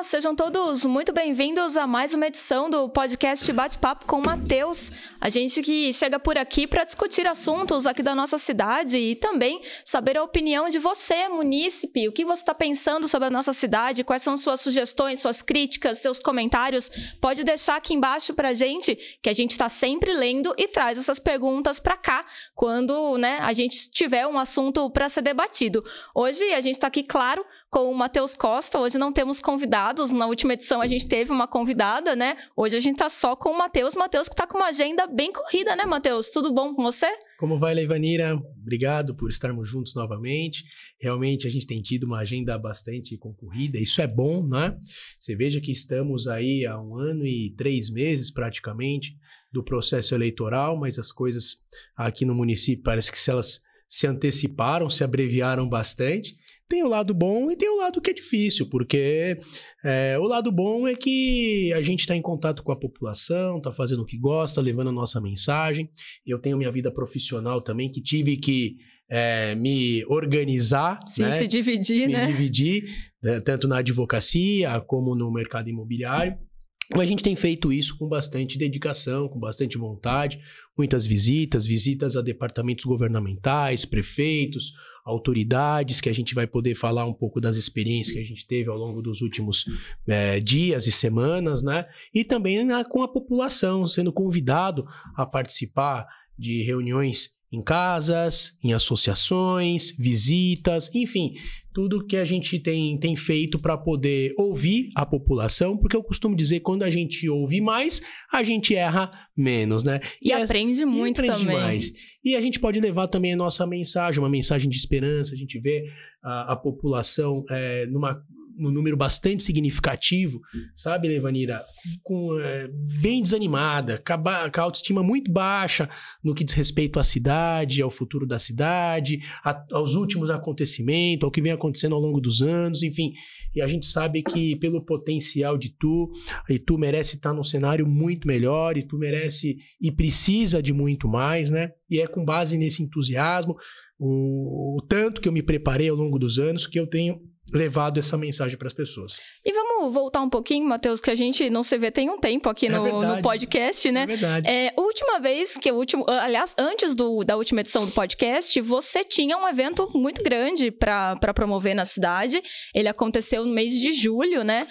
sejam todos muito bem-vindos a mais uma edição do podcast Bate-Papo com o Matheus. A gente que chega por aqui para discutir assuntos aqui da nossa cidade e também saber a opinião de você, munícipe. O que você está pensando sobre a nossa cidade? Quais são suas sugestões, suas críticas, seus comentários? Pode deixar aqui embaixo para a gente, que a gente está sempre lendo e traz essas perguntas para cá quando, a gente tiver um assunto para ser debatido. Hoje a gente está aqui, claro, com o Matheus Costa. Hoje não temos convidados. Na última edição a gente teve uma convidada, né? Hoje a gente tá só com o Matheus. Matheus que tá com uma agenda bem corrida, né, Matheus? Tudo bom com você? Como vai, Leivanira? Obrigado por estarmos juntos novamente. Realmente a gente tem tido uma agenda bastante concorrida. Isso é bom, né? Você veja que estamos aí há 1 ano e 3 meses praticamente do processo eleitoral, mas as coisas aqui no município parece que elas se anteciparam, se abreviaram bastante. Tem o lado bom e tem o lado que é difícil, porque o lado bom é que a gente está em contato com a população, está fazendo o que gosta, levando a nossa mensagem. Eu tenho minha vida profissional também, que tive que me organizar. Sim, se dividir, Me dividir, tanto na advocacia como no mercado imobiliário. Mas a gente tem feito isso com bastante dedicação, com bastante vontade, muitas visitas a departamentos governamentais, prefeitos, autoridades, que a gente vai poder falar um pouco das experiências que a gente teve ao longo dos últimos dias e semanas, né? E também com a população, sendo convidado a participar de reuniões em casas, em associações, visitas, enfim, tudo que a gente tem feito para poder ouvir a população, porque eu costumo dizer que quando a gente ouve mais, a gente erra menos, né? E aprende muito também. Mais. E a gente pode levar também a nossa mensagem, uma mensagem de esperança. A gente vê a população num número bastante significativo, sabe, Leivanira? Bem desanimada, com a autoestima muito baixa no que diz respeito à cidade, ao futuro da cidade, aos últimos acontecimentos, ao que vem acontecendo ao longo dos anos, enfim. E a gente sabe que pelo potencial de Itu merece estar num cenário muito melhor, Itu merece e precisa de muito mais, né? E é com base nesse entusiasmo, o tanto que eu me preparei ao longo dos anos, que eu tenho levado essa mensagem para as pessoas. E vamos voltar um pouquinho, Matheus, que a gente não se vê tem um tempo aqui no podcast, né? É verdade. Última vez aliás, antes da última edição do podcast, você tinha um evento muito grande para promover na cidade. Ele aconteceu no mês de julho, né?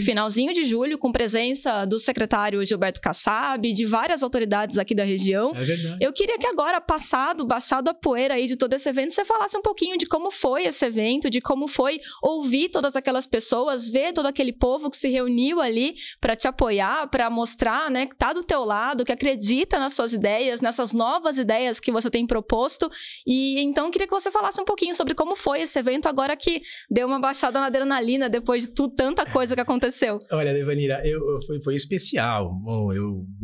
Finalzinho de julho, com presença do secretário Gilberto Kassab, de várias autoridades aqui da região. É verdade. Eu queria que agora, baixado a poeira aí de todo esse evento, você falasse um pouquinho de como foi esse evento, de como foi ouvir todas aquelas pessoas, ver todo aquele povo que se reuniu ali para te apoiar, para mostrar, né, que tá do teu lado, que acredita nas suas ideias, nessas novas ideias que você tem proposto. E então queria que você falasse um pouquinho sobre como foi esse evento agora que deu uma baixada na adrenalina depois de tanta coisa que aconteceu. Olha, Leivanira, foi especial.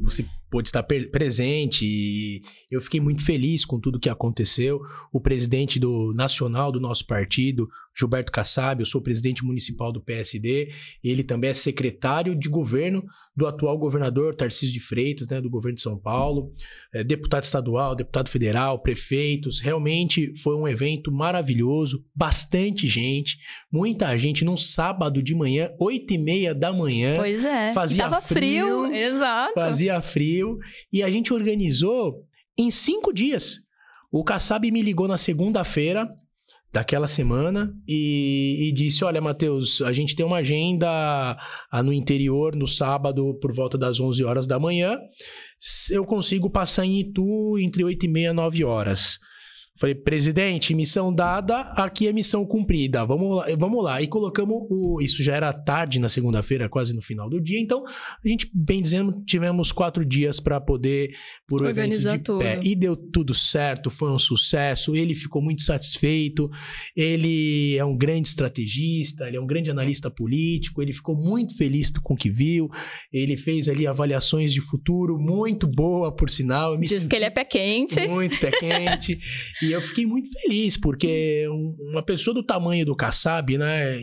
Você pôde estar presente e eu fiquei muito feliz com tudo que aconteceu. O presidente nacional do nosso partido, Gilberto Kassab, eu sou presidente municipal do PSD, ele também é secretário de governo do atual governador Tarcísio de Freitas, né, do governo de São Paulo, deputado estadual, deputado federal, prefeitos. Realmente foi um evento maravilhoso, bastante gente, muita gente, num sábado de manhã, 8h30 da manhã. Pois é, tava frio, exato. Fazia frio, e a gente organizou em 5 dias. O Kassab me ligou na segunda-feira daquela semana e disse: olha, Matheus, a gente tem uma agenda no interior no sábado por volta das 11 horas da manhã. Eu consigo passar em Itu entre 8h30 e 9 horas. Falei: presidente, missão dada, aqui é missão cumprida, vamos lá. E colocamos isso já era tarde na segunda-feira, quase no final do dia. Então, a gente, bem dizendo, tivemos 4 dias para poder pôr o evento de pé. E deu tudo certo, foi um sucesso. Ele ficou muito satisfeito. Ele é um grande estrategista, ele é um grande analista político. Ele ficou muito feliz com o que viu. Ele fez ali avaliações de futuro muito boa, por sinal. Diz que ele é pé quente. Muito pé quente. E eu fiquei muito feliz, porque uma pessoa do tamanho do Kassab, né,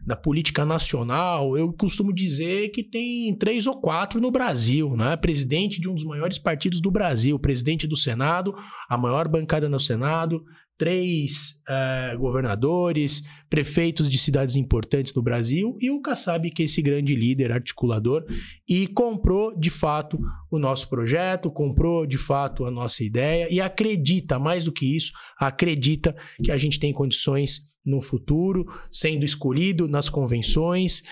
da política nacional, eu costumo dizer que tem 3 ou 4 no Brasil, né? Presidente de um dos maiores partidos do Brasil, presidente do Senado, a maior bancada no Senado, 3 governadores, prefeitos de cidades importantes no Brasil e o Kassab, que é esse grande líder, articulador, e comprou de fato o nosso projeto, comprou de fato a nossa ideia e acredita, mais do que isso, acredita que a gente tem condições no futuro, sendo escolhido nas convenções,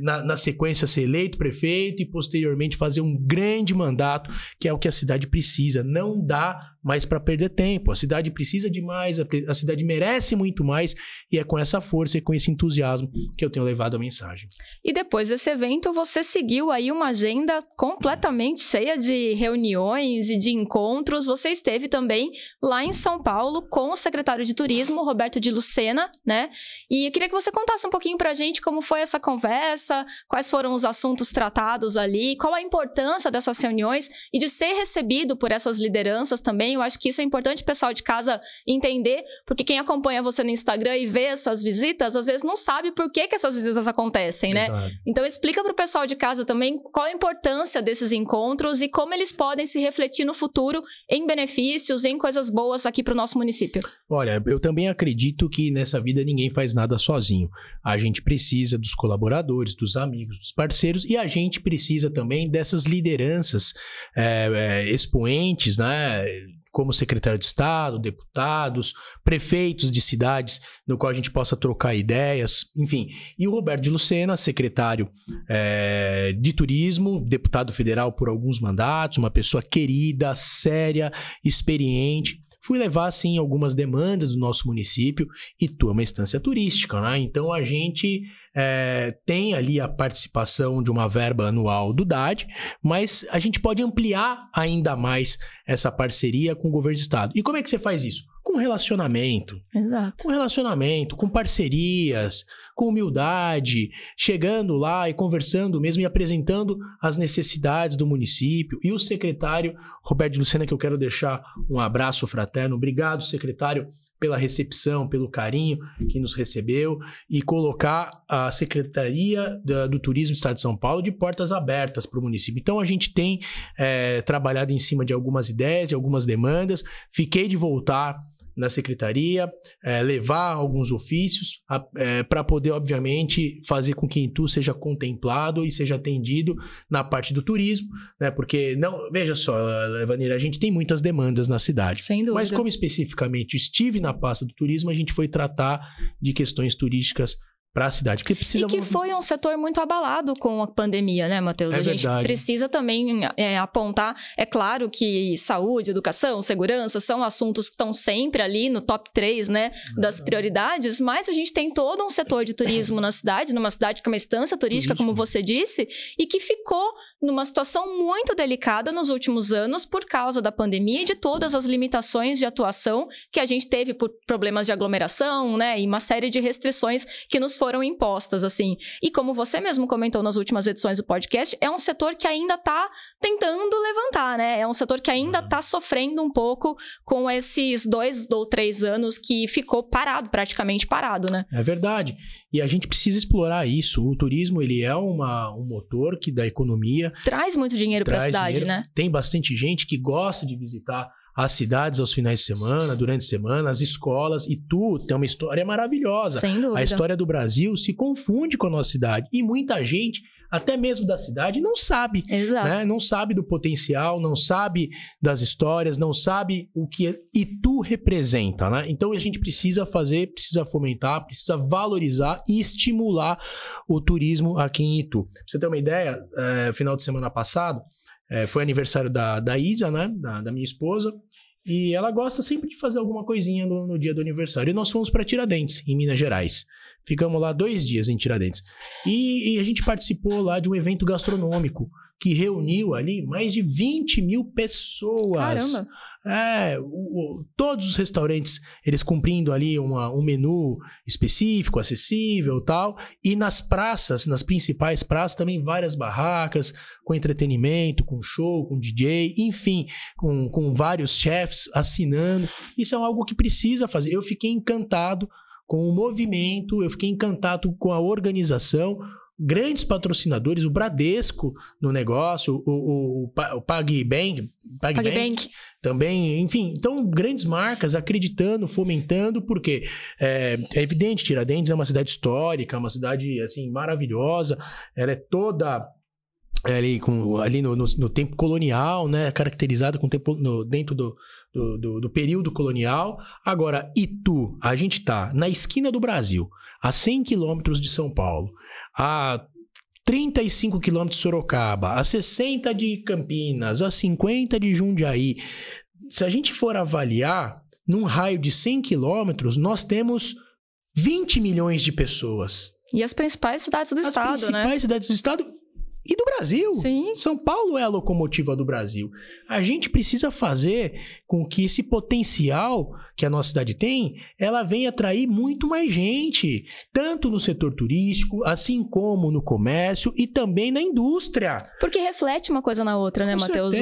na sequência ser eleito prefeito e posteriormente fazer um grande mandato, que é o que a cidade precisa. Não dá mais para perder tempo. A cidade precisa de mais, a cidade merece muito mais, e é com essa força e com esse entusiasmo que eu tenho levado a mensagem. E depois desse evento, você seguiu aí uma agenda completamente cheia de reuniões e de encontros. Você esteve também lá em São Paulo com o secretário de Turismo, Roberto de Lucena, né? E eu queria que você contasse um pouquinho pra gente como foi essa conversa, quais foram os assuntos tratados ali, qual a importância dessas reuniões e de ser recebido por essas lideranças também. Eu acho que isso é importante o pessoal de casa entender, porque quem acompanha você no Instagram e vê essas visitas, às vezes não sabe por que essas visitas acontecem, né? Exato. Então explica pro pessoal de casa também qual a importância desses encontros e como eles podem se refletir no futuro em benefícios, em coisas boas aqui pro nosso município. Olha, eu também acredito que nessa vida ninguém faz nada sozinho. A gente precisa dos colaboradores, dos amigos, dos parceiros, e a gente precisa também dessas lideranças expoentes, né? Como secretário de Estado, deputados, prefeitos de cidades, no qual a gente possa trocar ideias, enfim. E o Roberto de Lucena, secretário de Turismo, deputado federal por alguns mandatos, uma pessoa querida, séria, experiente. Fui levar, sim, algumas demandas do nosso município. Itu é uma instância turística, né? Então, a gente tem ali a participação de uma verba anual do DAD, mas a gente pode ampliar ainda mais essa parceria com o governo do estado. E como é que você faz isso? Com relacionamento. Exato. Com relacionamento, com parcerias, com humildade, chegando lá e conversando mesmo e apresentando as necessidades do município. E o secretário Roberto de Lucena, que eu quero deixar um abraço fraterno. Obrigado, secretário, pela recepção, pelo carinho que nos recebeu, e colocar a Secretaria do Turismo do Estado de São Paulo de portas abertas para o município. Então, a gente tem trabalhado em cima de algumas ideias, de algumas demandas. Fiquei de voltar na secretaria, levar alguns ofícios para poder, obviamente, fazer com que Itu seja contemplado e seja atendido na parte do turismo, né? Porque, não, veja só, Vanira, a gente tem muitas demandas na cidade. Sem dúvida. Mas como especificamente estive na pasta do turismo, a gente foi tratar de questões turísticas para a cidade. Porque precisa... E que foi um setor muito abalado com a pandemia, né, Matheus? A gente precisa também apontar, é claro que saúde, educação, segurança são assuntos que estão sempre ali no top 3, né, das prioridades, mas a gente tem todo um setor de turismo na cidade, numa cidade que é uma instância turística, como você disse, e que ficou numa situação muito delicada nos últimos anos por causa da pandemia e de todas as limitações de atuação que a gente teve por problemas de aglomeração, né, e uma série de restrições que nos foram impostas, assim. E como você mesmo comentou nas últimas edições do podcast, é um setor que ainda está tentando levantar, né? É um setor que ainda está sofrendo um pouco com esses 2 ou 3 anos que ficou parado, praticamente parado, né? É verdade. E a gente precisa explorar isso. O turismo, ele é um motor da economia. Traz muito dinheiro para a cidade, né? Tem bastante gente que gosta de visitar as cidades aos finais de semana, durante a semana, as escolas. E tu tem uma história maravilhosa. Sem dúvida. A história do Brasil se confunde com a nossa cidade. E muita gente, até mesmo da cidade, não sabe. Exato. Né? Não sabe do potencial, não sabe das histórias, não sabe o que Itu representa. Né? Então a gente precisa fazer, precisa fomentar, precisa valorizar e estimular o turismo aqui em Itu. Pra você ter uma ideia, final de semana passado, foi aniversário da Isa, né? Da minha esposa. E ela gosta sempre de fazer alguma coisinha no dia do aniversário. E nós fomos para Tiradentes, em Minas Gerais. Ficamos lá 2 dias em Tiradentes. E a gente participou lá de um evento gastronômico que reuniu ali mais de 20 mil pessoas. Caramba! Todos os restaurantes, eles cumprindo ali um menu específico, acessível e tal. E nas praças, nas principais praças, também várias barracas com entretenimento, com show, com DJ, enfim, com vários chefs assinando. Isso é algo que precisa fazer. Eu fiquei encantado com o movimento, eu fiquei encantado com a organização, grandes patrocinadores, o Bradesco no negócio, o PagBank também, enfim, então grandes marcas acreditando, fomentando, porque é evidente, Tiradentes é uma cidade histórica, uma cidade assim maravilhosa, ela é toda ali no tempo colonial, né, caracterizada com tempo dentro do período colonial. Agora, Itu, a gente tá na esquina do Brasil, a 100 quilômetros de São Paulo, a 35 quilômetros de Sorocaba, a 60 de Campinas, a 50 de Jundiaí. Se a gente for avaliar, num raio de 100 quilômetros, nós temos 20 milhões de pessoas. E as principais cidades do estado, né? As principais cidades do estado e do Brasil. Sim. São Paulo é a locomotiva do Brasil. A gente precisa fazer com que esse potencial que a nossa cidade tem, ela venha atrair muito mais gente, tanto no setor turístico, assim como no comércio e também na indústria. Porque reflete uma coisa na outra, né, Matheus?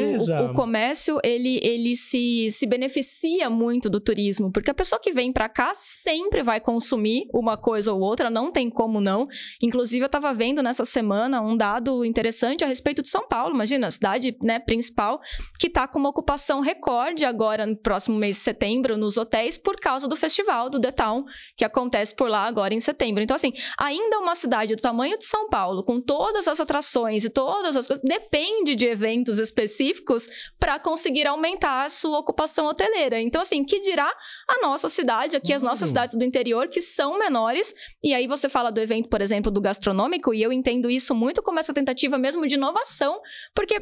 O comércio, ele se beneficia muito do turismo, porque a pessoa que vem pra cá sempre vai consumir uma coisa ou outra, não tem como não. Inclusive, eu tava vendo nessa semana um dado interessante a respeito de São Paulo. Imagina, a cidade, né, principal, que tá com uma ocupação recorde agora no próximo mês de setembro nos hotéis por causa do festival do The Town, que acontece por lá agora em setembro. Então, assim, ainda uma cidade do tamanho de São Paulo, com todas as atrações e todas as coisas, depende de eventos específicos para conseguir aumentar a sua ocupação hoteleira. Então, assim, que dirá a nossa cidade, aqui as nossas cidades do interior, que são menores, e aí você fala do evento, por exemplo, do gastronômico, e eu entendo isso muito como essa tentativa mesmo de inovação, porque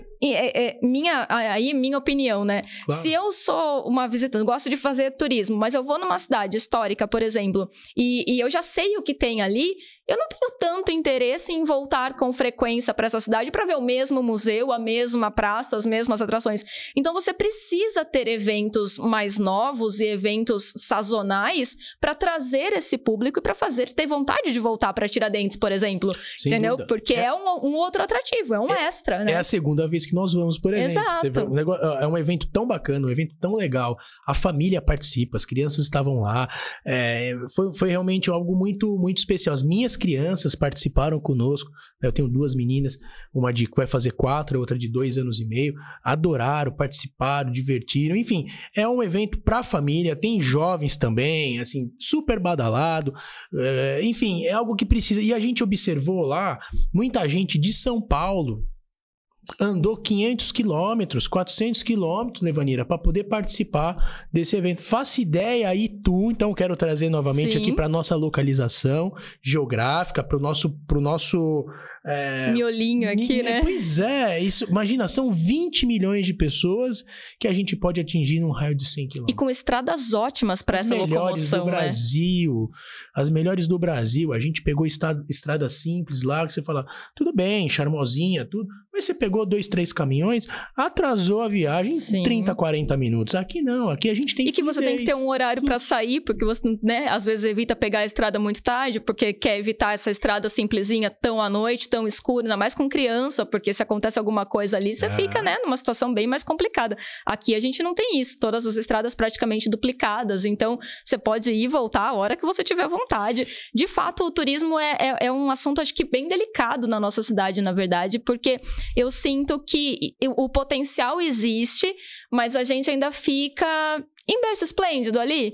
minha opinião, né? Claro. Se eu sou uma visitante, gosto de fazer turismo, mas eu vou numa cidade histórica, por exemplo, e eu já sei o que tem ali, eu não tenho tanto interesse em voltar com frequência para essa cidade para ver o mesmo museu, a mesma praça, as mesmas atrações. Então, você precisa ter eventos mais novos e eventos sazonais para trazer esse público e para ter vontade de voltar para Tiradentes, por exemplo. Sem entendeu? Dúvida. Porque é um outro atrativo, é um extra, né? É a segunda vez que nós vamos, por exemplo. Exato. É um evento tão bacana, um evento tão legal. A família participa, as crianças estavam lá. Foi realmente algo muito, muito especial. As minhas crianças participaram conosco. Eu tenho 2 meninas, uma que vai fazer 4, outra de 2 anos e meio. Adoraram, participaram, divertiram. Enfim, é um evento para família. Tem jovens também, assim, super badalado. Enfim, é algo que precisa. E a gente observou lá, muita gente de São Paulo andou 500 quilômetros, 400 quilômetros, Levanira, para poder participar desse evento. Faça ideia aí, então quero trazer novamente aqui para nossa localização geográfica, para o nosso miolinho aqui, né? Pois é, isso, imagina, são 20 milhões de pessoas que a gente pode atingir num raio de 100 quilômetros. E com estradas ótimas para essa locomoção, né? As melhores do Brasil. A gente pegou estrada simples lá, que você fala, tudo bem, charmosinha, tudo, mas você pegou 2, 3 caminhões, atrasou a viagem em 30, 40 minutos. Aqui não, aqui a gente tem que você tem que ter um horário para sair, porque você, né, às vezes evita pegar a estrada muito tarde, porque quer evitar essa estrada simplesinha tão à noite, tão escura, ainda mais com criança, porque se acontece alguma coisa ali, você fica, né, numa situação bem mais complicada. Aqui a gente não tem isso, todas as estradas praticamente duplicadas, então você pode ir e voltar a hora que você tiver vontade. De fato, o turismo é um assunto, acho que bem delicado na nossa cidade, na verdade, porque eu sinto que o potencial existe, mas a gente ainda fica em berço esplêndido ali,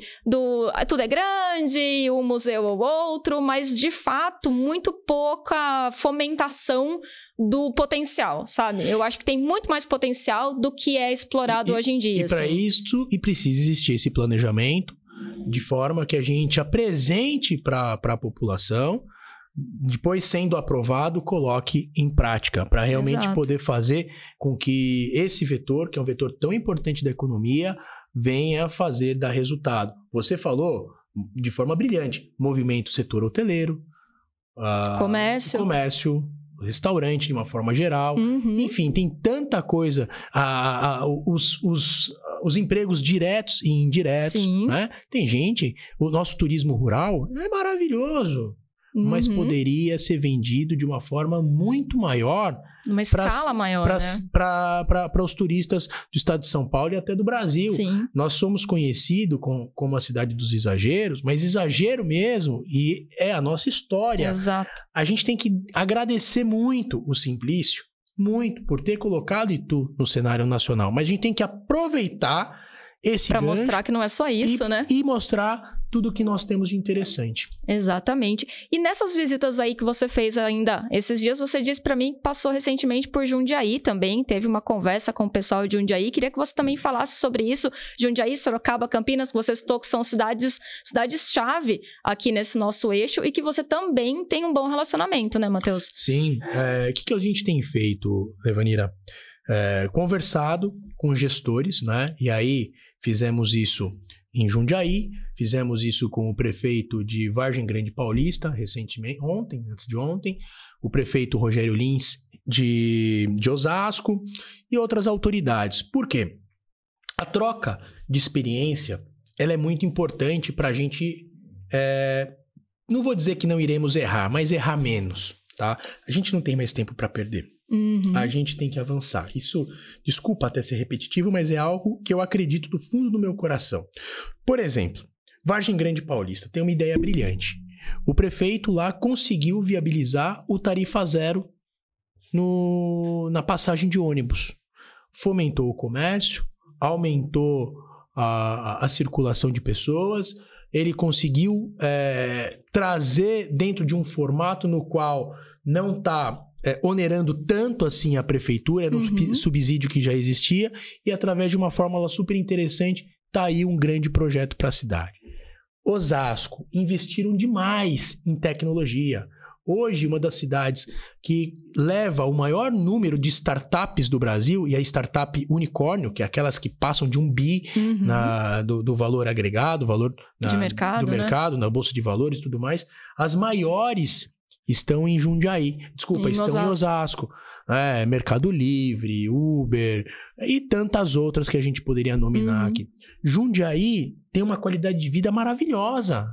tudo é grande, um museu ou outro, mas de fato muito pouca fomentação do potencial, sabe? Eu acho que tem muito mais potencial do que é explorado hoje em dia. E para isso, precisa existir esse planejamento de forma que a gente apresente para a população, depois sendo aprovado, coloque em prática, para realmente poder fazer com que esse vetor, que é um vetor tão importante da economia, venha dar resultado. Você falou de forma brilhante, movimento setor hoteleiro, comércio, restaurante de uma forma geral, enfim, tem tanta coisa, os empregos diretos e indiretos, né? Tem gente, o nosso turismo rural é maravilhoso. mas poderia ser vendido de uma forma muito maior. Uma escala maior, né? Para os turistas do estado de São Paulo e até do Brasil. Sim. Nós somos conhecidos como a cidade dos exageros, mas exagero mesmo, e é a nossa história. Exato. A gente tem que agradecer muito o Simplício, muito, por ter colocado Itu no cenário nacional. Mas a gente tem que aproveitar esse gancho. Para mostrar que não é só isso, né? E mostrar tudo que nós temos de interessante. Exatamente. E nessas visitas aí que você fez ainda esses dias, você disse para mim que passou recentemente por Jundiaí também, teve uma conversa com o pessoal de Jundiaí. Queria que você também falasse sobre isso. Jundiaí, Sorocaba, Campinas, que você citou que são cidades-chave aqui nesse nosso eixo e que você também tem um bom relacionamento, né, Matheus? Sim. O que a gente tem feito, Evanira? Conversado com gestores, né? E aí fizemos isso em Jundiaí, fizemos isso com o prefeito de Vargem Grande Paulista, recentemente, antes de ontem, o prefeito Rogério Lins de Osasco e outras autoridades. Por quê? A troca de experiência, ela é muito importante para a gente, não vou dizer que não iremos errar, mas errar menos, tá? A gente não tem mais tempo para perder. A gente tem que avançar. Isso, desculpa até ser repetitivo, mas é algo que eu acredito do fundo do meu coração. Por exemplo, Vargem Grande Paulista tem uma ideia brilhante. O prefeito lá conseguiu viabilizar o tarifa zero na passagem de ônibus. Fomentou o comércio, aumentou a circulação de pessoas. Ele conseguiu trazer dentro de um formato no qual não está onerando tanto assim a prefeitura, era um subsídio que já existia, e através de uma fórmula super interessante, tá aí um grande projeto para a cidade. Osasco, investiram demais em tecnologia. Hoje, uma das cidades que leva o maior número de startups do Brasil, e a startup unicórnio, que é aquelas que passam de 1 bi do valor agregado, valor de mercado, do mercado, na Bolsa de Valores e tudo mais, as maiores estão em Jundiaí. Desculpa, estão em Osasco. Mercado Livre, Uber e tantas outras que a gente poderia nominar aqui. Jundiaí tem uma qualidade de vida maravilhosa.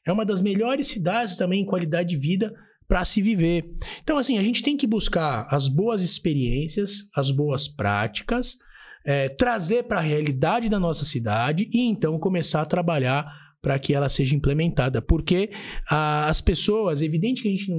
É uma das melhores cidades também em qualidade de vida para se viver. Então, assim, a gente tem que buscar as boas experiências, as boas práticas, trazer para a realidade da nossa cidade e então começar a trabalhar para que ela seja implementada. Porque as pessoas, é evidente que a gente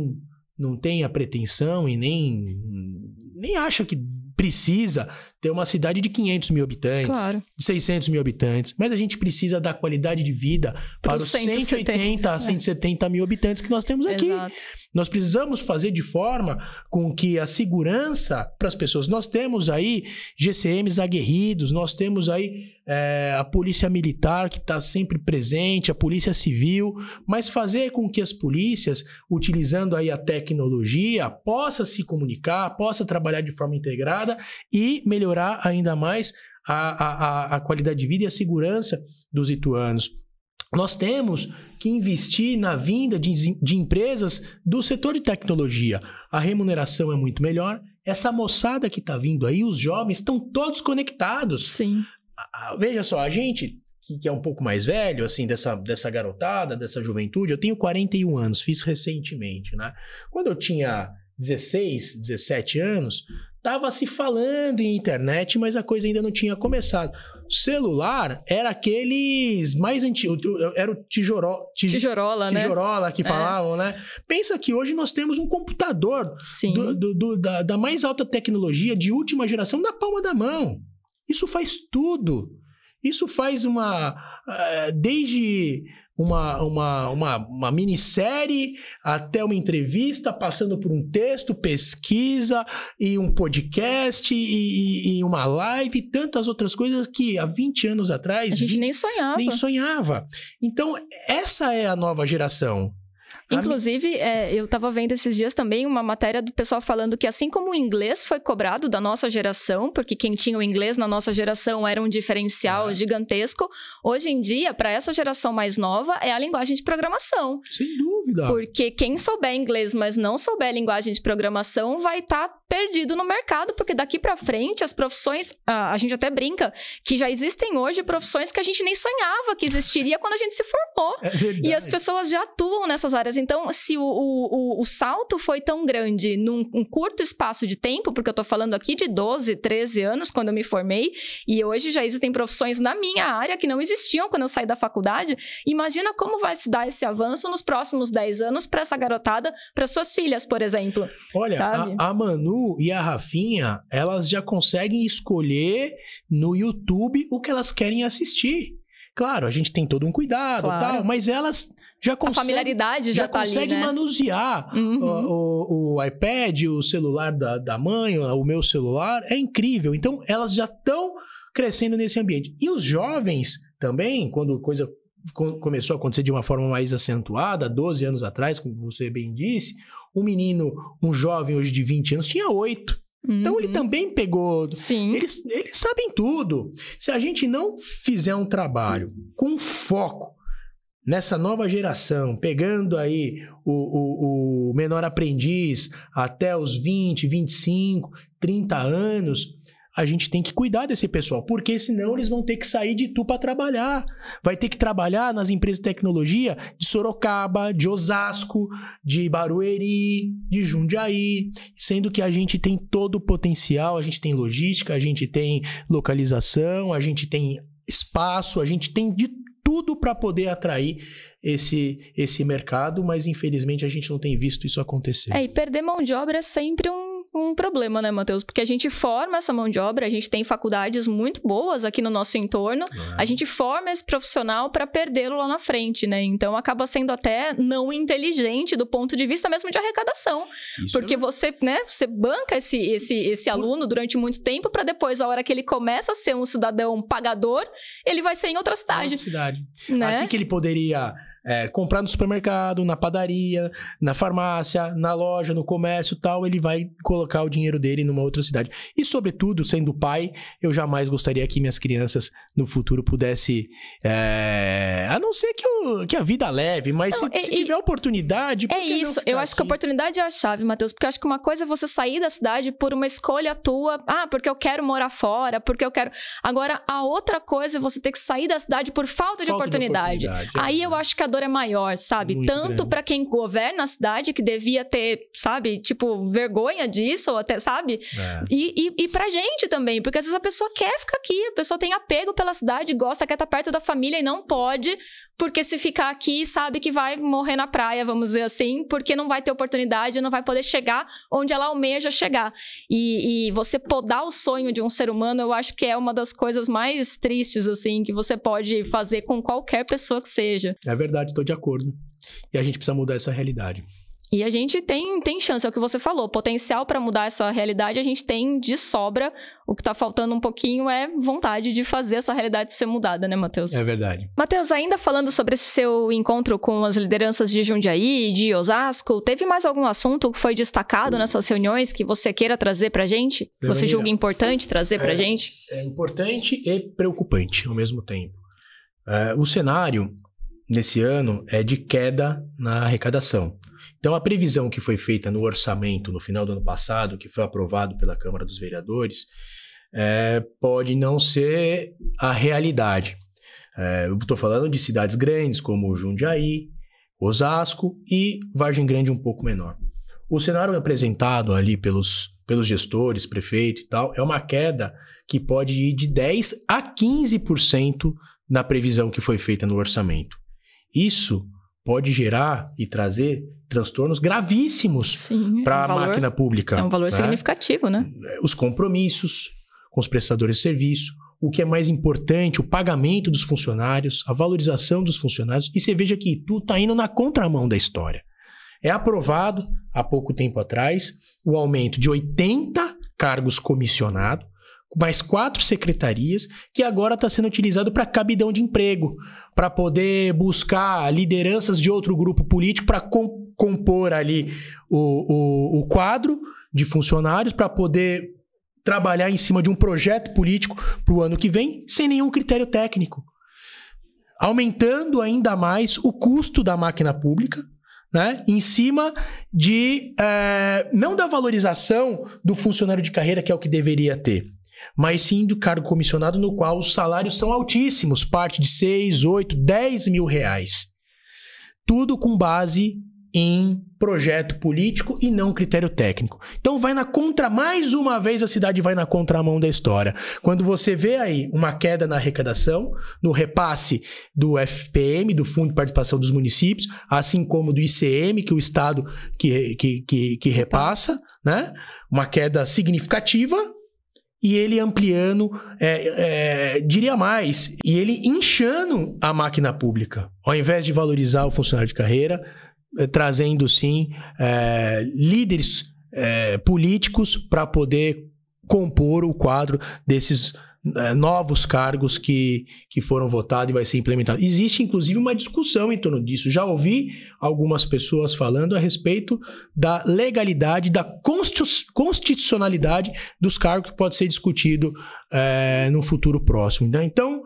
não tem a pretensão e nem acha que precisa ter uma cidade de 500 mil habitantes, claro, de 600 mil habitantes, mas a gente precisa dar qualidade de vida para os 180 a 170 mil habitantes que nós temos aqui. Exato. Nós precisamos fazer de forma com que a segurança para as pessoas... Nós temos aí GCMs aguerridos, nós temos aí a polícia militar que está sempre presente, a polícia civil, mas fazer com que as polícias, utilizando aí a tecnologia, possa se comunicar, possa trabalhar de forma integrada e melhorar ainda mais a qualidade de vida e a segurança dos ituanos. Nós temos que investir na vinda de empresas do setor de tecnologia. A remuneração é muito melhor. Essa moçada que está vindo aí, os jovens, estão todos conectados. Sim. Veja só, a gente que é um pouco mais velho, assim, dessa garotada, dessa juventude, eu tenho 41 anos, fiz recentemente, né? Quando eu tinha 16, 17 anos, tava se falando em internet, mas a coisa ainda não tinha começado. Celular era aqueles mais antigos, era o tijorola, né? Tijorola que falavam, né? Pensa que hoje nós temos um computador da mais alta tecnologia, de última geração, na palma da mão. Isso faz tudo. Isso faz desde uma minissérie até uma entrevista, passando por um texto, pesquisa e um podcast e uma live e tantas outras coisas que há 20 anos atrás... A gente nem sonhava. Então, essa é a nova geração. Inclusive, eu estava vendo esses dias também uma matéria do pessoal falando que assim como o inglês foi cobrado da nossa geração, porque quem tinha o inglês na nossa geração era um diferencial gigantesco, hoje em dia, para essa geração mais nova, é a linguagem de programação. Sem dúvida. Porque quem souber inglês, mas não souber a linguagem de programação, vai estar perdido no mercado, porque daqui para frente as profissões, a gente até brinca, que já existem hoje profissões que a gente nem sonhava que existiria quando a gente se formou. É verdade. E as pessoas já atuam nessas áreas. então, se o salto foi tão grande num curto espaço de tempo, porque eu tô falando aqui de 12, 13 anos, quando eu me formei, e hoje já existem profissões na minha área que não existiam quando eu saí da faculdade, imagina como vai se dar esse avanço nos próximos 10 anos para essa garotada, para suas filhas, por exemplo. Olha, a Manu e a Rafinha, elas já conseguem escolher no YouTube o que elas querem assistir. Claro, a gente tem todo um cuidado, tal, mas elas já conseguem... A familiaridade já tá ali, né? conseguem manusear o iPad, o celular da mãe, o meu celular. É incrível. Então, elas já estão crescendo nesse ambiente. E os jovens também, quando a coisa começou a acontecer de uma forma mais acentuada, 12 anos atrás, como você bem disse, um jovem hoje de 20 anos tinha 8. Então ele também pegou... Sim. Eles sabem tudo. Se a gente não fizer um trabalho com foco nessa nova geração, pegando aí o menor aprendiz até os 20, 25, 30 anos, a gente tem que cuidar desse pessoal, porque senão eles vão ter que sair de Itu para trabalhar. Vai ter que trabalhar nas empresas de tecnologia de Sorocaba, de Osasco, de Barueri, de Jundiaí, sendo que a gente tem todo o potencial, a gente tem logística, a gente tem localização, a gente tem espaço, a gente tem de tudo para poder atrair esse mercado, mas infelizmente a gente não tem visto isso acontecer. E perder mão de obra é sempre um problema, né, Matheus? Porque a gente forma essa mão de obra, a gente tem faculdades muito boas aqui no nosso entorno, a gente forma esse profissional para perdê-lo lá na frente, né? Então acaba sendo até não inteligente do ponto de vista mesmo de arrecadação. Isso porque você banca esse aluno durante muito tempo para depois, a hora que ele começa a ser um cidadão pagador, ele vai ser em outra cidade. Né? Aqui que ele poderia... comprar no supermercado, na padaria, na farmácia, na loja, no comércio e tal, ele vai colocar o dinheiro dele numa outra cidade. E, sobretudo, sendo pai, eu jamais gostaria que minhas crianças no futuro pudessem... a não ser que a vida leve, mas se tiver oportunidade... É isso, eu acho que a oportunidade é a chave, Matheus, porque eu acho que uma coisa é você sair da cidade por uma escolha tua, porque eu quero morar fora, porque eu quero... Agora, a outra coisa é você ter que sair da cidade por falta de oportunidade. Aí eu acho que a dor é maior, sabe? Muito tanto para quem governa a cidade, que devia ter, sabe, tipo, vergonha disso, ou até, sabe? E pra gente também, porque às vezes a pessoa quer ficar aqui, a pessoa tem apego pela cidade, gosta, quer estar perto da família e não pode, porque se ficar aqui, sabe que vai morrer na praia, vamos dizer assim, porque não vai ter oportunidade, não vai poder chegar onde ela almeja chegar. E você podar o sonho de um ser humano, eu acho que é uma das coisas mais tristes, assim, que você pode fazer com qualquer pessoa que seja. É verdade, estou de acordo. E a gente precisa mudar essa realidade. E a gente tem chance, é o que você falou, potencial para mudar essa realidade a gente tem de sobra. O que tá faltando um pouquinho é vontade de fazer essa realidade ser mudada, né, Matheus? É verdade. Matheus, ainda falando sobre esse seu encontro com as lideranças de Jundiaí, de Osasco, teve mais algum assunto que foi destacado nessas reuniões que você queira trazer pra gente? Que você julga importante trazer pra gente? É importante e preocupante ao mesmo tempo. O cenário, nesse ano, é de queda na arrecadação. Então, a previsão que foi feita no orçamento no final do ano passado, que foi aprovado pela Câmara dos Vereadores, pode não ser a realidade. Eu estou falando de cidades grandes como Jundiaí, Osasco e Vargem Grande um pouco menor. O cenário apresentado ali pelos gestores, prefeito e tal, é uma queda que pode ir de 10% a 15% na previsão que foi feita no orçamento. Isso pode gerar e trazer transtornos gravíssimos para a máquina pública. É um valor significativo, né? Os compromissos com os prestadores de serviço, o que é mais importante, o pagamento dos funcionários, a valorização dos funcionários. E você veja que Itu está indo na contramão da história. É aprovado, há pouco tempo atrás, o aumento de 80 cargos comissionados, mais 4 secretarias, que agora está sendo utilizado para cabidão de emprego, para poder buscar lideranças de outro grupo político para compor ali o quadro de funcionários, para poder trabalhar em cima de um projeto político para o ano que vem, sem nenhum critério técnico. Aumentando ainda mais o custo da máquina pública, né? Em cima de não da valorização do funcionário de carreira, que é o que deveria ter, mas sim do cargo comissionado, no qual os salários são altíssimos, parte de 6, 8, 10 mil reais. Tudo com base em projeto político e não critério técnico. Então mais uma vez a cidade vai na contramão da história. Quando você vê aí uma queda na arrecadação, no repasse do FPM, do Fundo de Participação dos Municípios, assim como do ICM, que o Estado que repassa, né? Uma queda significativa, e ele ampliando, diria mais, e ele inchando a máquina pública. Ao invés de valorizar o funcionário de carreira, trazendo, sim, líderes políticos para poder compor o quadro desses novos cargos que foram votados e vai ser implementado. Existe, inclusive, uma discussão em torno disso. Já ouvi algumas pessoas falando a respeito da legalidade, da constitucionalidade dos cargos que pode ser discutido no futuro próximo, né? Então,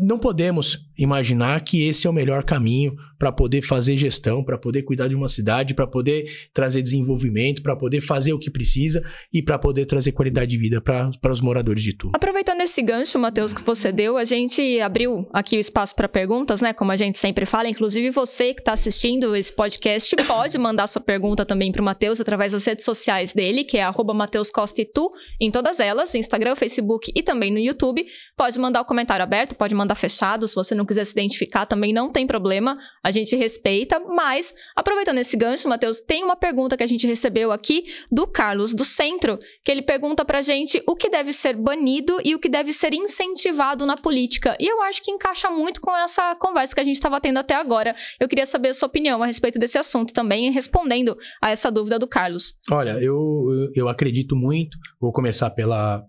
não podemos imaginar que esse é o melhor caminho para poder fazer gestão, para poder cuidar de uma cidade, para poder trazer desenvolvimento, para poder fazer o que precisa e para poder trazer qualidade de vida para os moradores de Itu. Aproveitando esse gancho, Matheus, que você deu, a gente abriu aqui o espaço para perguntas, né? Como a gente sempre fala, inclusive você que está assistindo esse podcast pode mandar sua pergunta também para o Matheus através das redes sociais dele, que é @MatheusCostaItu, em todas elas, Instagram, Facebook e também no YouTube. Pode mandar o comentário aberto, pode mandar fechado, se você não quiser se identificar também não tem problema, a gente respeita, mas aproveitando esse gancho, Matheus, tem uma pergunta que a gente recebeu aqui do Carlos do Centro, que ele pergunta pra gente o que deve ser banido e o que deve ser incentivado na política, e eu acho que encaixa muito com essa conversa que a gente estava tendo até agora. Eu queria saber a sua opinião a respeito desse assunto também, respondendo a essa dúvida do Carlos. Olha, eu acredito muito, vou começar pela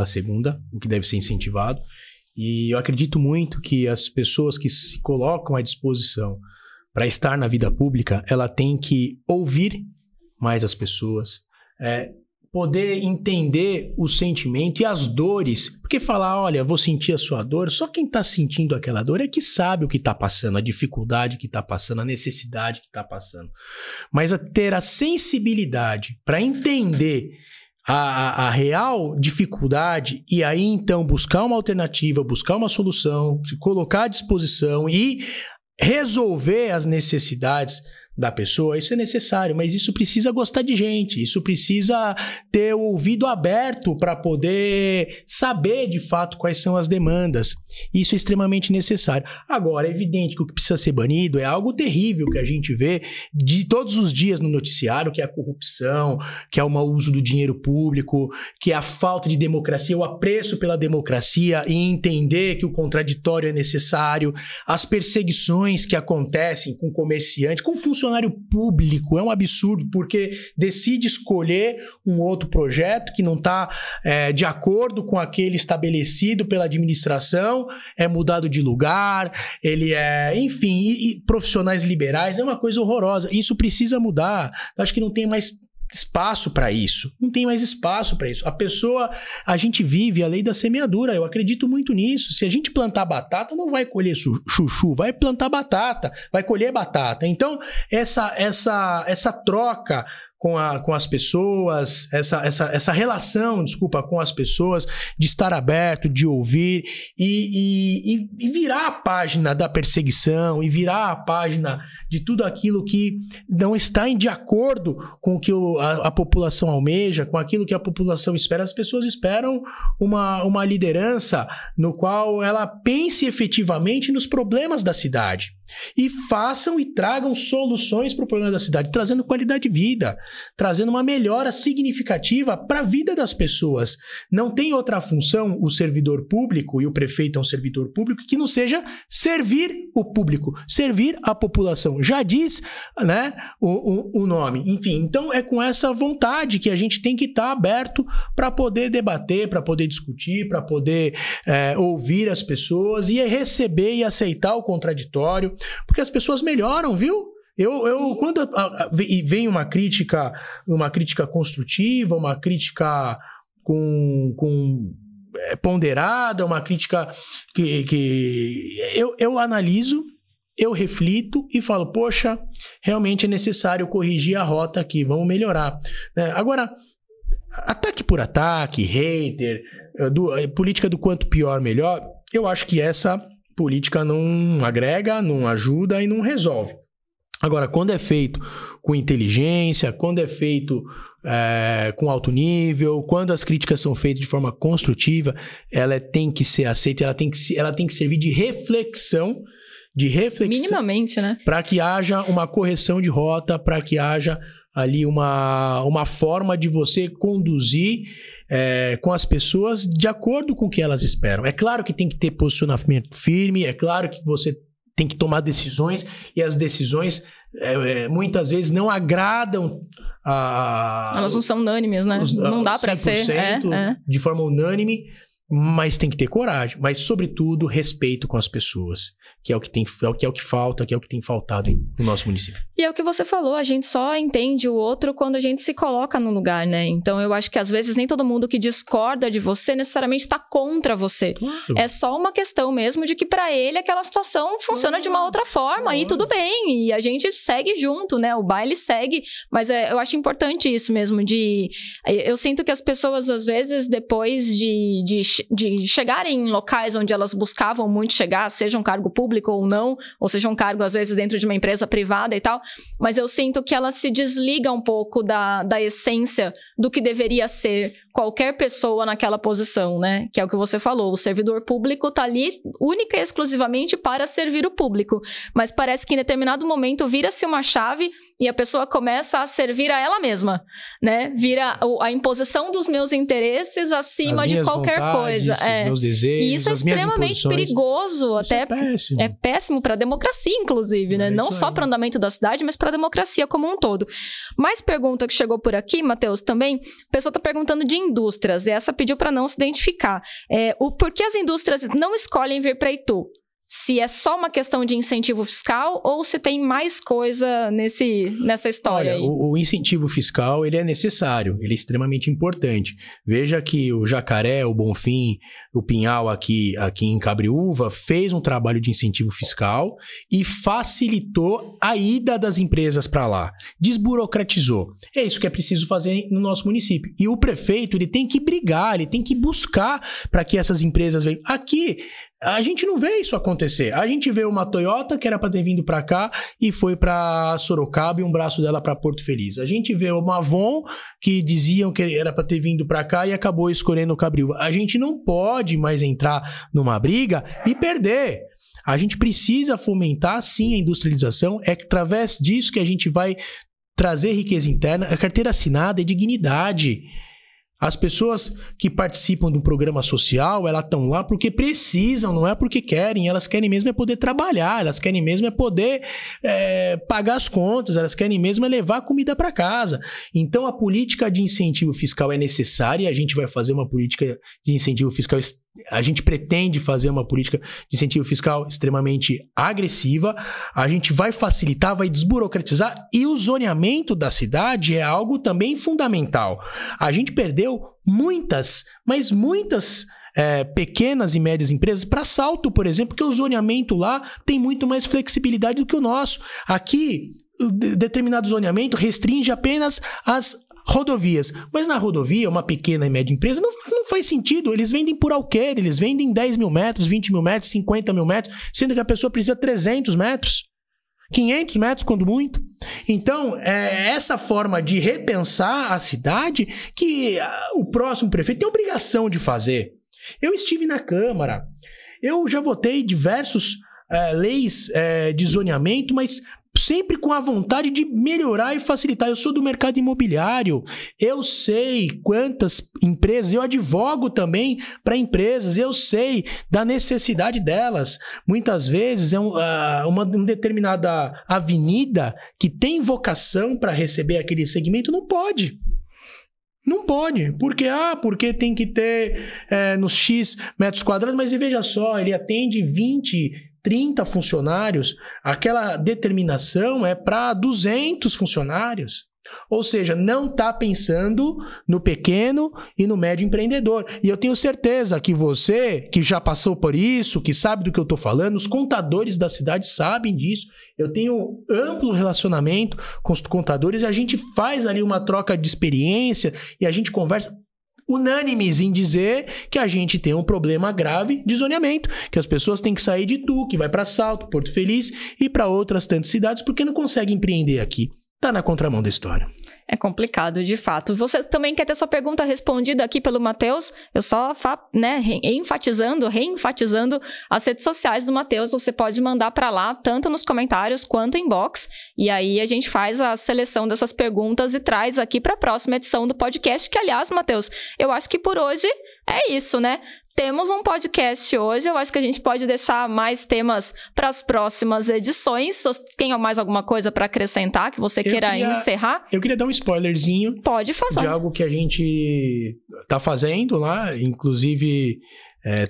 segunda, o que deve ser incentivado. E eu acredito muito que as pessoas que se colocam à disposição para estar na vida pública, ela tem que ouvir mais as pessoas, poder entender o sentimento e as dores. Porque falar, olha, vou sentir a sua dor, só quem está sentindo aquela dor é que sabe o que está passando, a dificuldade que está passando, a necessidade que está passando. Mas ter a sensibilidade para entender a real dificuldade e aí então buscar uma alternativa, buscar uma solução, se colocar à disposição e resolver as necessidades da pessoa, isso é necessário, mas isso precisa gostar de gente, isso precisa ter o ouvido aberto para poder saber de fato quais são as demandas. Isso é extremamente necessário. Agora, é evidente que o que precisa ser banido é algo terrível que a gente vê de todos os dias no noticiário, que é a corrupção, que é o mau uso do dinheiro público, que é a falta de democracia, o apreço pela democracia e entender que o contraditório é necessário, as perseguições que acontecem com comerciante, com funcionário público, é um absurdo, porque decide escolher um outro projeto que não está de acordo com aquele estabelecido pela administração, é mudado de lugar, ele enfim, e profissionais liberais, é uma coisa horrorosa. Isso precisa mudar. Eu acho que não tem mais espaço para isso. Não tem mais espaço para isso. A gente vive a lei da semeadura, eu acredito muito nisso. Se a gente plantar batata, não vai colher chuchu, vai plantar batata, vai colher batata. Então, essa troca com as pessoas, essa relação, com as pessoas, de estar aberto, de ouvir e virar a página da perseguição e virar a página de tudo aquilo que não está de acordo com o que a população almeja, com aquilo que a população espera. As pessoas esperam uma liderança no qual ela pense efetivamente nos problemas da cidade e façam e tragam soluções para o problema da cidade, trazendo qualidade de vida, trazendo uma melhora significativa para a vida das pessoas. Não tem outra função o servidor público, e o prefeito é um servidor público, que não seja servir o público, servir a população. Já diz, né, o nome. Enfim, então é com essa vontade que a gente tem que estar aberto para poder debater, para poder discutir, para poder ouvir as pessoas e receber e aceitar o contraditório, porque as pessoas melhoram, viu? Quando vem uma crítica construtiva, uma crítica ponderada, uma crítica que eu analiso, eu reflito e falo, poxa, realmente é necessário corrigir a rota aqui, vamos melhorar. Agora, ataque por ataque, hater, política do quanto pior, melhor, eu acho que essa política não agrega, não ajuda e não resolve. Agora, quando é feito com inteligência, quando é feito com alto nível, quando as críticas são feitas de forma construtiva, ela tem que ser aceita, ela tem que servir de reflexão. Minimamente, né? Para que haja uma correção de rota, para que haja ali uma forma de você conduzir com as pessoas de acordo com o que elas esperam. É claro que tem que ter posicionamento firme, é claro que você tem que tomar decisões, e as decisões muitas vezes não agradam elas não são unânimes, né? Não dá para ser de forma unânime, mas tem que ter coragem. Mas, sobretudo, respeito com as pessoas, que é o que falta, que é o que tem faltado no nosso município. E é o que você falou, a gente só entende o outro quando a gente se coloca no lugar, né? Então, eu acho que às vezes nem todo mundo que discorda de você necessariamente está contra você. Claro. É só uma questão mesmo de que para ele aquela situação funciona de uma outra forma e tudo bem. E a gente segue junto, né? O baile segue. Mas eu acho importante isso mesmo eu sinto que as pessoas, às vezes, depois de chegarem em locais onde elas buscavam muito chegar, seja um cargo público ou não, ou seja um cargo, às vezes, dentro de uma empresa privada e tal, mas eu sinto que ela se desliga um pouco da essência do que deveria ser qualquer pessoa naquela posição, né? Que é o que você falou, o servidor público tá ali única e exclusivamente para servir o público, mas parece que em determinado momento vira-se uma chave e a pessoa começa a servir a ela mesma, né? Vira a imposição dos meus interesses acima de qualquer coisa. Os meus desejos, e isso é extremamente perigoso, até é péssimo para a democracia, inclusive, né? Não só para o andamento da cidade, mas para a democracia como um todo. Mais pergunta que chegou por aqui, Matheus, também, a pessoa está perguntando de indústrias, e essa pediu para não se identificar. Por que as indústrias não escolhem vir para Itu? Se é só uma questão de incentivo fiscal ou se tem mais coisa nessa história. Olha, aí? O incentivo fiscal, ele é necessário, ele é extremamente importante. Veja que o Jacaré, o Bonfim, o Pinhal aqui em Cabriúva fez um trabalho de incentivo fiscal e facilitou a ida das empresas para lá, desburocratizou. É isso que é preciso fazer no nosso município. E o prefeito, ele tem que brigar, ele tem que buscar para que essas empresas venham. Aqui, a gente não vê isso acontecer. A gente vê uma Toyota que era para ter vindo para cá e foi para Sorocaba e um braço dela para Porto Feliz. A gente vê uma Avon que diziam que era para ter vindo para cá e acabou escolhendo o Cabriúva. A gente não pode mais entrar numa briga e perder. A gente precisa fomentar, sim, a industrialização. É através disso que a gente vai trazer riqueza interna. A carteira assinada é dignidade. As pessoas que participam de um programa social, elas estão lá porque precisam, não é porque querem. Elas querem mesmo é poder trabalhar, elas querem mesmo é poder pagar as contas, elas querem mesmo é levar comida para casa. Então, a política de incentivo fiscal é necessária, a gente vai fazer uma política de incentivo fiscal, a gente pretende fazer uma política de incentivo fiscal extremamente agressiva, a gente vai facilitar, vai desburocratizar, e o zoneamento da cidade é algo também fundamental. A gente perdeu muitas pequenas e médias empresas para Salto, por exemplo, porque o zoneamento lá tem muito mais flexibilidade do que o nosso. Aqui, determinado zoneamento restringe apenas as rodovias. Mas na rodovia, uma pequena e média empresa não faz sentido. Eles vendem por alqueire, eles vendem 10 mil metros, 20 mil metros, 50 mil metros, sendo que a pessoa precisa 300 metros. 500 metros, quando muito. Então, é essa forma de repensar a cidade que o próximo prefeito tem obrigação de fazer. Eu estive na Câmara, eu já votei diversas leis de zoneamento, mas sempre com a vontade de melhorar e facilitar. Eu sou do mercado imobiliário, eu sei quantas empresas, eu advogo também para empresas, eu sei da necessidade delas. Muitas vezes uma determinada avenida que tem vocação para receber aquele segmento não pode. Não pode, porque tem que ter nos X metros quadrados, mas veja só, ele atende 20, 30 funcionários, aquela determinação é para 200 funcionários. Ou seja, não está pensando no pequeno e no médio empreendedor. E eu tenho certeza que você, que já passou por isso, que sabe do que eu estou falando, os contadores da cidade sabem disso. Eu tenho amplo relacionamento com os contadores e a gente faz ali uma troca de experiência e a gente conversa. unânimes em dizer que a gente tem um problema grave de zoneamento, que as pessoas têm que sair de Itu, que vai para Salto, Porto Feliz e para outras tantas cidades porque não conseguem empreender aqui. Tá na contramão da história. É complicado, de fato. Você também quer ter sua pergunta respondida aqui pelo Matheus? Eu só, reenfatizando as redes sociais do Matheus. Você pode mandar para lá, tanto nos comentários quanto em inbox. E aí a gente faz a seleção dessas perguntas e traz aqui para a próxima edição do podcast. Que, aliás, Matheus, eu acho que por hoje é isso, né? Temos um podcast hoje, eu acho que a gente pode deixar mais temas para as próximas edições. Tem mais alguma coisa para acrescentar que você queira encerrar? Eu queria dar um spoilerzinho. Pode fazer. De algo que a gente está fazendo lá, inclusive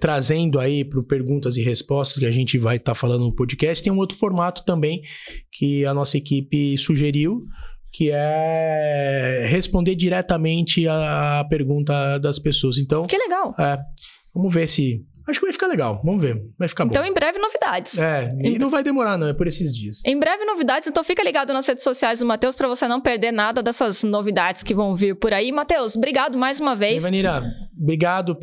trazendo aí para perguntas e respostas que a gente vai estar falando no podcast. Tem um outro formato também que a nossa equipe sugeriu, que é responder diretamente a pergunta das pessoas. Então, que legal. Vamos ver se... Acho que vai ficar legal. Vamos ver. Vai ficar bom. Então, em breve, novidades. E não vai demorar, não. É por esses dias. Em breve, novidades. Então, fica ligado nas redes sociais do Matheus para você não perder nada dessas novidades que vão vir por aí. Matheus, obrigado mais uma vez. Ivanira, obrigado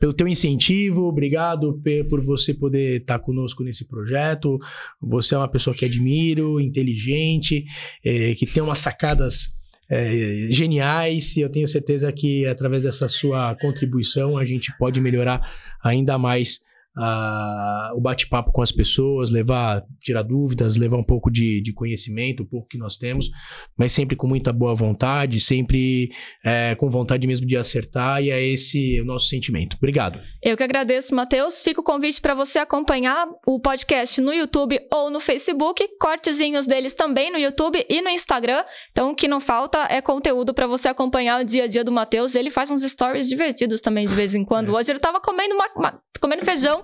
pelo teu incentivo, obrigado por você poder estar conosco nesse projeto. Você é uma pessoa que admiro, inteligente, que tem umas sacadas geniais, e eu tenho certeza que através dessa sua contribuição a gente pode melhorar ainda mais o bate-papo com as pessoas, tirar dúvidas, levar um pouco de conhecimento, o pouco que nós temos, mas sempre com muita boa vontade, sempre com vontade mesmo de acertar, e é esse o nosso sentimento. Obrigado. Eu que agradeço, Matheus. Fica o convite para você acompanhar o podcast no YouTube ou no Facebook, cortezinhos deles também no YouTube e no Instagram. Então, o que não falta é conteúdo para você acompanhar o dia a dia do Matheus. Ele faz uns stories divertidos também de vez em quando. Hoje ele tava comendo feijão.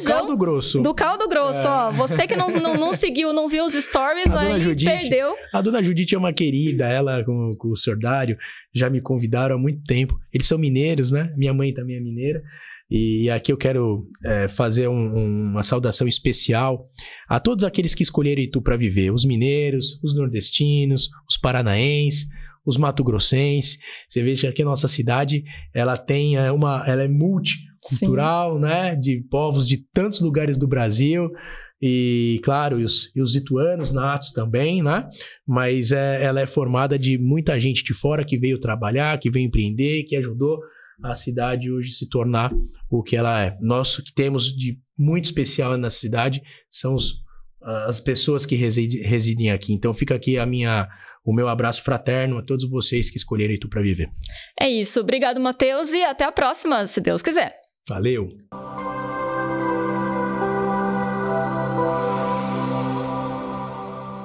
Caldo grosso. Do caldo grosso, ó. Você que não seguiu, não viu os stories, aí perdeu. A dona Judite é uma querida, ela com o Sr. Dário já me convidaram há muito tempo. Eles são mineiros, né? Minha mãe também é mineira. E aqui eu quero fazer uma saudação especial a todos aqueles que escolheram Itu para viver. Os mineiros, os nordestinos, os paranaenses, os mato-grossenses. Você vê que aqui a nossa cidade, ela é multicultural, né? De povos de tantos lugares do Brasil. E, claro, os ituanos natos também, né? Mas ela é formada de muita gente de fora que veio trabalhar, que veio empreender, que ajudou a cidade hoje se tornar o que ela é. Nós, o que temos de muito especial na cidade são as pessoas que residem aqui. Então fica aqui o meu abraço fraterno a todos vocês que escolheram Itu para viver. É isso. Obrigado, Matheus, e até a próxima, se Deus quiser. Valeu!